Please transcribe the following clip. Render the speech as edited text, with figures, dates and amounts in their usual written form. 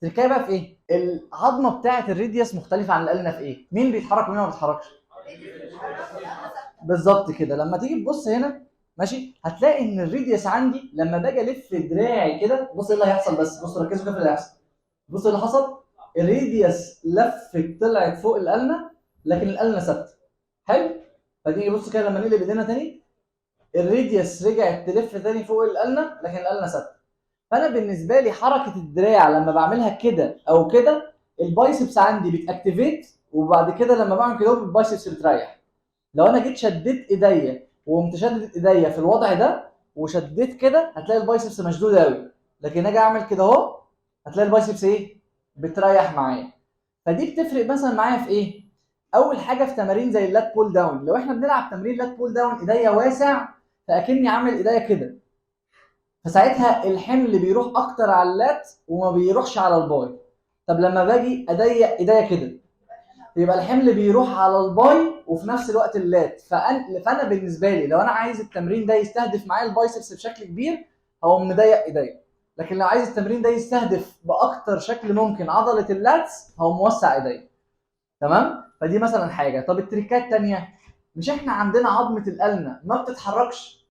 التركية بقى في ايه؟ العظمه بتاعه الريديوس مختلفه عن الالنا في ايه؟ مين بيتحرك ومين ما بيتحركش؟ بالظبط كده. لما تيجي تبص هنا ماشي هتلاقي ان الريديوس عندي لما باجي الف دراعي كده، بص ايه اللي هيحصل، بس بص ركزوا كده في اللي هيحصل. بص اللي حصل، الريديوس لفت طلعت فوق الالنا لكن الالنا ثابته. حلو. فتيجي بص كده لما نقلب ايدينا تاني، الريديوس رجعت تلف تاني فوق الالنا لكن الالنا ثابته. فانا بالنسبه لي حركه الدراع لما بعملها كده او كده، البايسبس عندي بتاكتيفيت، وبعد كده لما بعمل كده البايسبس بتريح. لو انا جيت شديت ايديا وقمت شدت ايديا في الوضع ده وشديت كده هتلاقي البايسبس مشدوده قوي، لكن اجي اعمل كده اهو هتلاقي البايسبس ايه؟ بتريح معايا. فدي بتفرق مثلا معايا في ايه؟ اول حاجه في تمارين زي اللات بول داون، لو احنا بنلعب تمرين لات بول داون ايديا واسع فاكني عامل ايديا كده، فساعتها الحمل بيروح اكتر على اللات وما بيروحش على الباي. طب لما باجي اضيق ايديا كده يبقى الحمل بيروح على الباي وفي نفس الوقت اللات. فانا بالنسبه لي لو انا عايز التمرين ده يستهدف معايا البايسبس بشكل كبير هقوم مضيق ايديا، لكن لو عايز التمرين ده يستهدف باكتر شكل ممكن عضله اللاتس هقوم موسع ايديا. تمام. فدي مثلا حاجه. طب التريكات الثانيه، مش احنا عندنا عظمه الالنا ما بتتحركش؟